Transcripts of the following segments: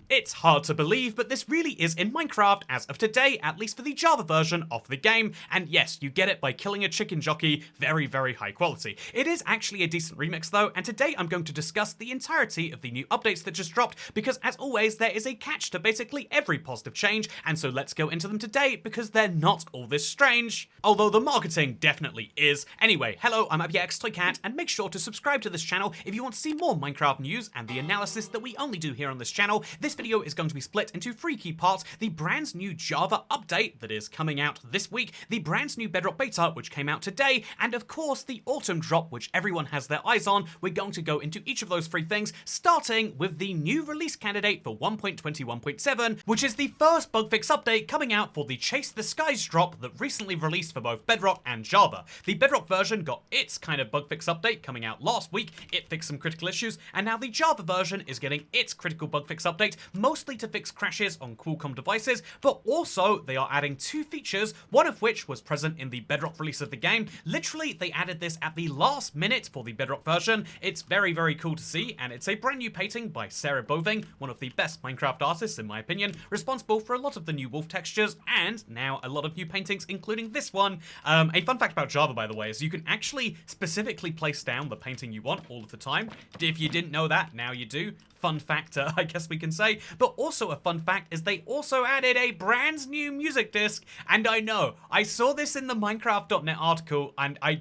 It's hard to believe, but this really is in Minecraft as of today, at least for the Java version of the game, and yes, you get it by killing a chicken jockey, very, very high quality. It is actually a decent remix though, and today I'm going to discuss the entirety of the new updates that just dropped, because as always, there is a catch to basically every positive change, and so let's go into them today, because they're not all this strange. Although the marketing definitely is. Anyway, hello, I'm AbbyXToyCat, and make sure to subscribe to this channel if you want to see more Minecraft news and the analysis that we only do here on this channel. This video is going to be split into 3 key parts: the brand new Java update that is coming out this week, the brand new Bedrock beta which came out today, and of course the autumn drop which everyone has their eyes on. We're going to go into each of those 3 things, starting with the new release candidate for 1.21.7, which is the first bug fix update coming out for the Chase the Skies drop that recently released for both Bedrock and Java. The Bedrock version got its kind of bug fix update coming out last week. It fixed some critical issues, and now the Java version is getting its critical bug fix update, mostly to fix crashes on Qualcomm devices, but also they are adding 2 features, one of which was present in the Bedrock release of the game. Literally, they added this at the last minute for the Bedrock version. It's very, very cool to see, and it's a brand new painting by Sarah Boving, one of the best Minecraft artists in my opinion, responsible for a lot of the new wolf textures, and now a lot of new paintings, including this one. A fun fact about Java, by the way, is you can actually specifically place down the painting you want all of the time. If you didn't know that, now you do. Fun fact, I guess we can say. But also a fun fact is they also added a brand new music disc, and I know, I saw this in the Minecraft.net article, and I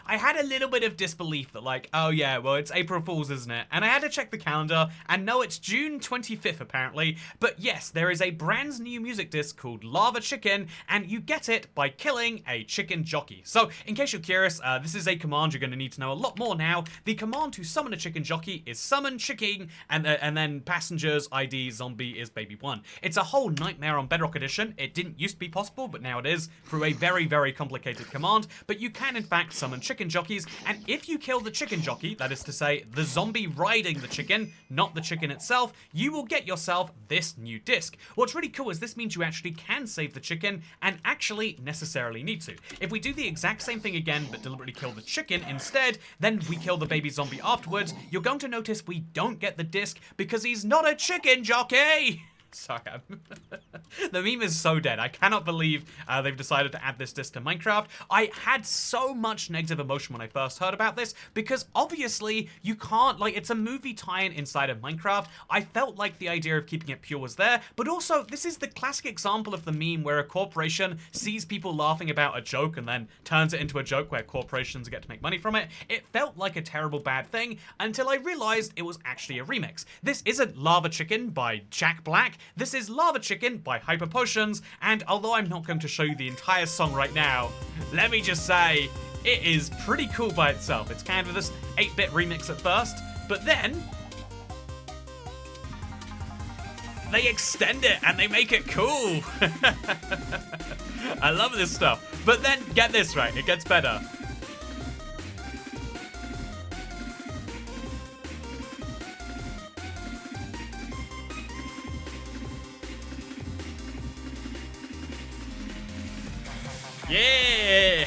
had a little bit of disbelief that like, oh yeah, well it's April Fool's, isn't it? And I had to check the calendar, and no, it's June 25th apparently. But yes, there is a brand new music disc called Lava Chicken, and you get it by killing a chicken jockey. So in case you're curious, this is a command you're going to need to know a lot more now. The command to summon a chicken jockey is summon chicken, and then passengers ID zombie is baby 1. It's a whole nightmare on Bedrock Edition. It didn't used to be possible, but now it is through a very, very complicated command. But you can in fact summon chicken jockeys, and if you kill the chicken jockey, that is to say the zombie riding the chicken, not the chicken itself, you will get yourself this new disc. What's really cool is this means you actually can save the chicken and actually necessarily need to. If we do the exact same thing again but deliberately kill the chicken instead, then we kill the baby zombie afterwards, you're going to notice we don't get the disc because he's not a chicken jockey. Sorry, the meme is so dead. I cannot believe they've decided to add this disc to Minecraft. I had so much negative emotion when I first heard about this, because obviously you can't, like, it's a movie tie-in inside of Minecraft. I felt like the idea of keeping it pure was there, but also this is the classic example of the meme where a corporation sees people laughing about a joke and then turns it into a joke where corporations get to make money from it. It felt like a terrible bad thing until I realized it was actually a remix. This isn't Lava Chicken by Jack Black. This is Lava Chicken by Hyper Potions, and although I'm not going to show you the entire song right now, let me just say, it is pretty cool by itself. It's kind of this 8-bit remix at first, but then they extend it and they make it cool. I love this stuff. But then, get this right, it gets better. Yeah!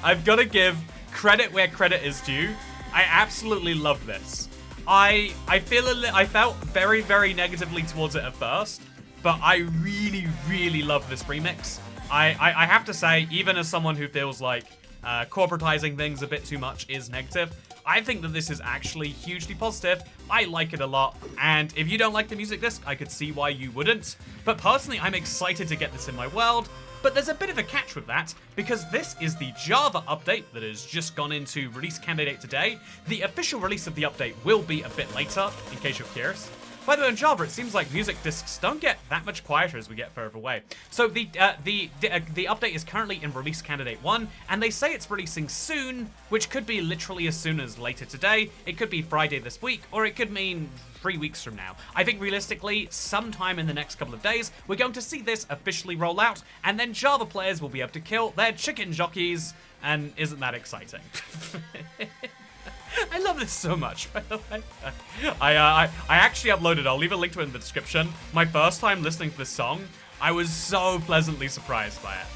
I've got to give credit where credit is due. I absolutely love this. I felt very, very negatively towards it at first, but I really, really love this remix. I have to say, even as someone who feels like corporatizing things a bit too much is negative, I think that this is actually hugely positive. I like it a lot, and if you don't like the music disc, I could see why you wouldn't. But personally, I'm excited to get this in my world. But there's a bit of a catch with that, because this is the Java update that has just gone into release candidate today. The official release of the update will be a bit later, in case you're curious. By the way, in Java, it seems like music discs don't get that much quieter as we get further away. So the update is currently in release candidate 1, and they say it's releasing soon, which could be literally as soon as later today. It could be Friday this week, or it could mean 3 weeks from now. I think realistically, sometime in the next couple of days, we're going to see this officially roll out, and then Java players will be able to kill their chicken jockeys, and isn't that exciting? I love this so much, by the way. I actually uploaded, I'll leave a link to it in the description, my first time listening to this song. I was so pleasantly surprised by it.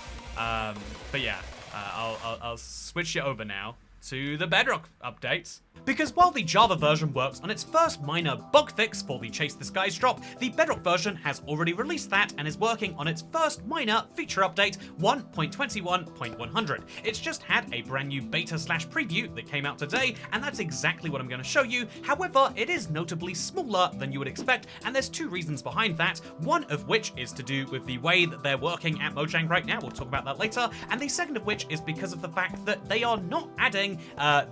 But yeah, I'll switch you over now to the Bedrock updates. Because while the Java version works on its first minor bug fix for the Chase the Skies drop, the Bedrock version has already released that and is working on its first minor feature update 1.21.100. It's just had a brand new beta/preview that came out today, and that's exactly what I'm going to show you. However, it is notably smaller than you would expect, and there's two reasons behind that, one of which is to do with the way that they're working at Mojang right now, we'll talk about that later, and the second of which is because of the fact that they are not adding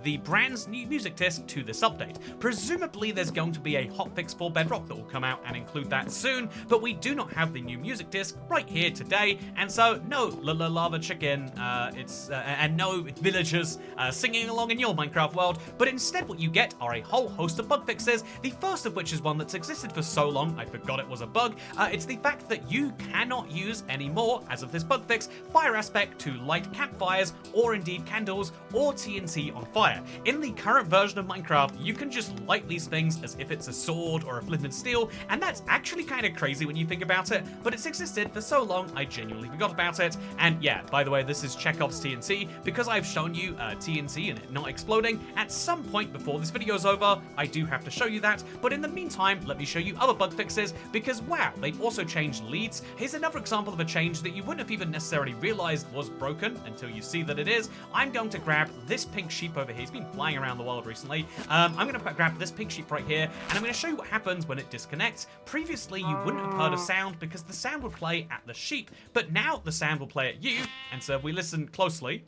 the brand's new music disc to this update. Presumably there's going to be a hotfix for Bedrock that will come out and include that soon, but we do not have the new music disc right here today, and so no lava chicken, and no villagers singing along in your Minecraft world, but instead what you get are a whole host of bug fixes, the first of which is one that's existed for so long I forgot it was a bug. It's the fact that you cannot use anymore, as of this bug fix, fire aspect to light campfires, or indeed candles, or TNT on fire. In the current version of Minecraft, you can just light these things as if it's a sword or a flint and steel, and that's actually kind of crazy when you think about it, but it's existed for so long I genuinely forgot about it. And yeah, by the way, this is Chekhov's TNT, because I've shown you TNT and it not exploding. At some point before this video is over, I do have to show you that, but in the meantime, let me show you other bug fixes, because wow, they've also changed leads. Here's another example of a change that you wouldn't have even necessarily realized was broken until you see that it is. I'm going to grab this pink sheep over here. He's been flying around the world recently. I'm going to grab this pink sheep right here, and I'm going to show you what happens when it disconnects. Previously, you wouldn't have heard a sound because the sound would play at the sheep, but now the sound will play at you, and so if we listen closely,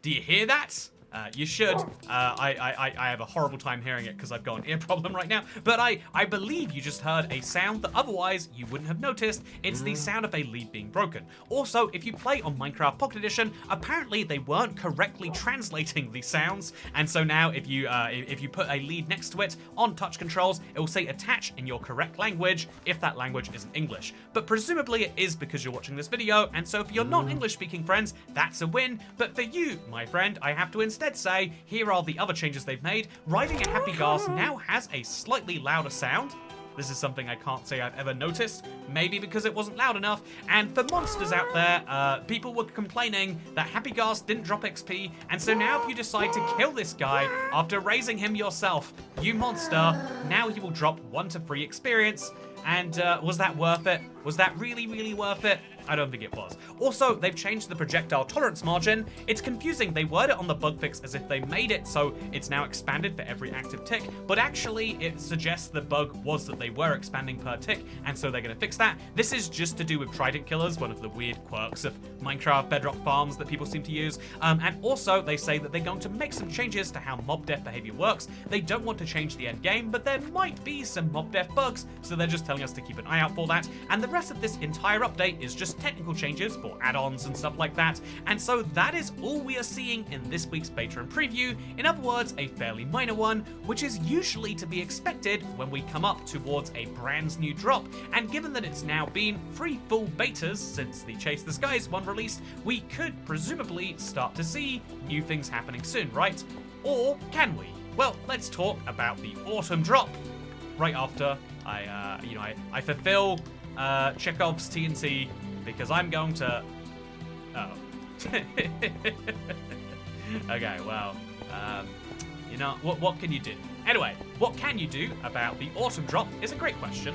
do you hear that? You should. I have a horrible time hearing it because I've got an ear problem right now, but I believe you just heard a sound that otherwise you wouldn't have noticed. It's the sound of a lead being broken. Also, if you play on Minecraft Pocket Edition, apparently they weren't correctly translating the sounds, and so now if you put a lead next to it on touch controls, it will say attach in your correct language if that language isn't English. But presumably it is because you're watching this video, and so for your non-English speaking friends, that's a win. But for you, my friend, I have to instead say, here are the other changes they've made. Riding a happy gas now has a slightly louder sound. This is something I can't say I've ever noticed, maybe because it wasn't loud enough. And for monsters out there, people were complaining that Happy Gas didn't drop XP, and so now if you decide to kill this guy after raising him yourself, you monster, now he will drop 1 to 3 experience. And was that worth it? Was that really, really worth it? I don't think it was. Also, they've changed the projectile tolerance margin. It's confusing. They word it on the bug fix as if they made it so it's now expanded for every active tick, but actually it suggests the bug was that they were expanding per tick, and so they're going to fix that. This is just to do with trident killers, one of the weird quirks of Minecraft Bedrock farms that people seem to use. And also, they say that they're going to make some changes to how mob death behavior works. They don't want to change the end game, but there might be some mob death bugs, so they're just telling us to keep an eye out for that. And the rest of this entire update is just technical changes for add-ons and stuff like that, and so that is all we are seeing in this week's beta and preview. In other words, a fairly minor one, which is usually to be expected when we come up towards a brand new drop, and given that it's now been 3 full betas since the Chase the Skies one released, we could presumably start to see new things happening soon, right? Or can we? Well, let's talk about the autumn drop right after I fulfill Chekhov's TNT, because I'm going to... Oh. Okay, well, what can you do? Anyway, what can you do about the autumn drop is a great question.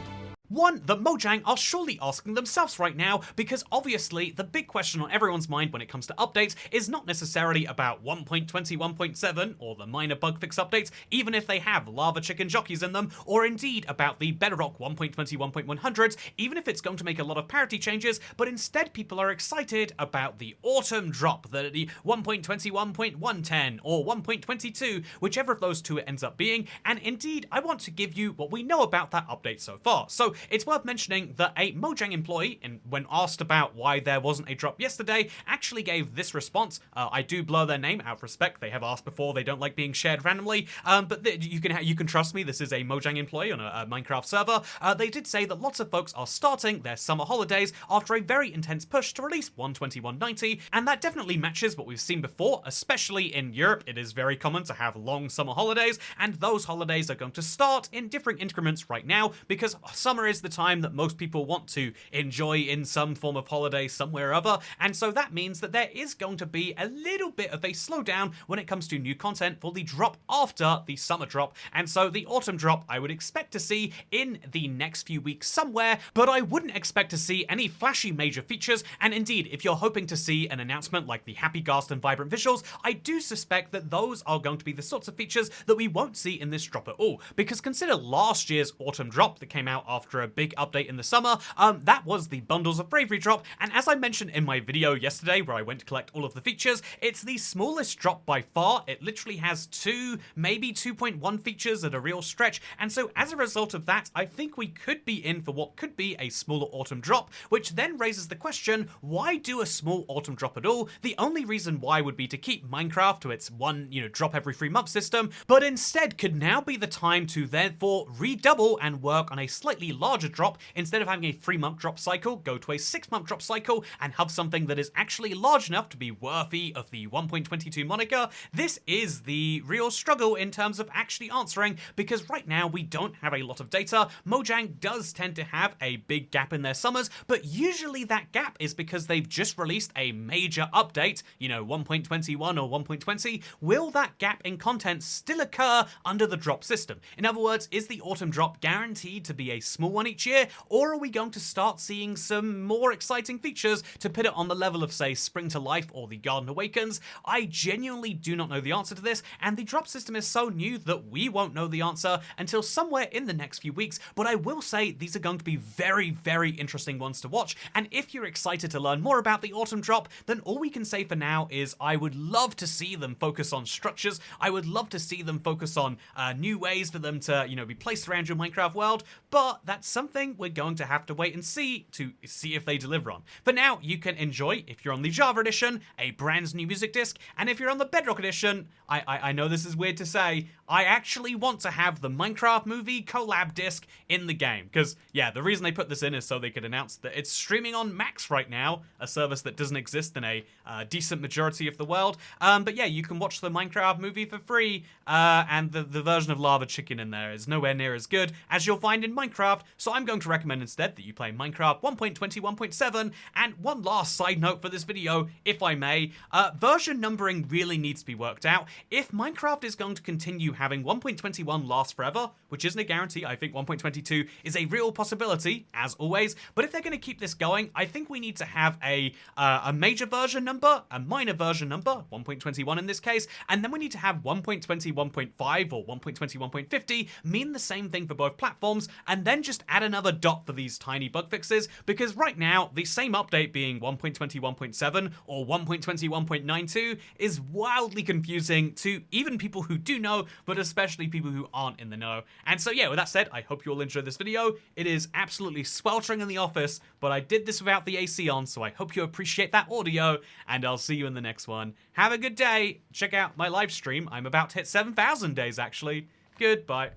One that Mojang are surely asking themselves right now, because obviously the big question on everyone's mind when it comes to updates is not necessarily about 1.21.7 or the minor bug fix updates, even if they have lava chicken jockeys in them, or indeed about the Bedrock 1.21.100s, even if it's going to make a lot of parity changes, but instead people are excited about the autumn drop, the 1.21.110 or 1.22, whichever of those two it ends up being, and indeed I want to give you what we know about that update so far. So it's worth mentioning that a Mojang employee, when asked about why there wasn't a drop yesterday, actually gave this response. I do blur their name out of respect. They have asked before. They don't like being shared randomly. But you can trust me. This is a Mojang employee on a Minecraft server. They did say that lots of folks are starting their summer holidays after a very intense push to release 121.90, and that definitely matches what we've seen before, especially in Europe. It is very common to have long summer holidays, and those holidays are going to start in different increments right now because summer summer is the time that most people want to enjoy in some form of holiday somewhere or other, and so that means that there is going to be a little bit of a slowdown when it comes to new content for the drop after the summer drop, and so the autumn drop I would expect to see in the next few weeks somewhere, but I wouldn't expect to see any flashy major features, and indeed, if you're hoping to see an announcement like the happy ghast and vibrant visuals, I do suspect that those are going to be the sorts of features that we won't see in this drop at all, because consider last year's autumn drop that came out after a big update in the summer. That was the Bundles of Bravery drop, and as I mentioned in my video yesterday where I went to collect all of the features, it's the smallest drop by far. It literally has 2, maybe 2.1 features at a real stretch, and so as a result of that, I think we could be in for what could be a smaller autumn drop, which then raises the question, why do a small autumn drop at all? The only reason why would be to keep Minecraft to its one, drop every 3 months system, but instead could now be the time to therefore redouble and work on a slightly larger drop. Instead of having a 3-month drop cycle, go to a 6-month drop cycle and have something that is actually large enough to be worthy of the 1.22 moniker. This is the real struggle in terms of actually answering, because right now we don't have a lot of data. Mojang does tend to have a big gap in their summers, but usually that gap is because they've just released a major update, 1.21 or 1.20. Will that gap in content still occur under the drop system? In other words, is the autumn drop guaranteed to be a small one each year, or are we going to start seeing some more exciting features to put it on the level of, say, Spring to Life or the Garden Awakens? I genuinely do not know the answer to this, and the drop system is so new that we won't know the answer until somewhere in the next few weeks, but I will say these are going to be very, very interesting ones to watch, and if you're excited to learn more about the autumn drop, then all we can say for now is I would love to see them focus on structures. I would love to see them focus on new ways for them to, be placed around your Minecraft world, but that's something we're going to have to wait and see if they deliver on. For now, you can enjoy, if you're on the Java edition, a brand new music disc, and if you're on the Bedrock edition, I know this is weird to say, I actually want to have the Minecraft movie collab disc in the game, because, yeah, the reason they put this in is so they could announce that it's streaming on Max right now, a service that doesn't exist in a decent majority of the world. But yeah, you can watch the Minecraft movie for free, and the version of Lava Chicken in there is nowhere near as good as you'll find in Minecraft, so I'm going to recommend instead that you play Minecraft 1.20, 1.7, and one last side note for this video, if I may, version numbering really needs to be worked out. If Minecraft is going to continue having 1.21 last forever, which isn't a guarantee, I think 1.22 is a real possibility, as always, but if they're going to keep this going, I think we need to have a major version number, a minor version number, 1.21 in this case, and then we need to have 1.20, 1.5, or 1.20, 1.50 mean the same thing for both platforms, and then just add another dot for these tiny bug fixes, because right now, the same update being 1.20, 1.7, or 1.20, 1.92 is wildly confusing to even people who do know, but especially people who aren't in the know. And so yeah, with that said, I hope you all enjoyed this video. It is absolutely sweltering in the office, but I did this without the AC on, so I hope you appreciate that audio, and I'll see you in the next one. Have a good day. Check out my live stream. I'm about to hit 7,000 days, actually. Goodbye.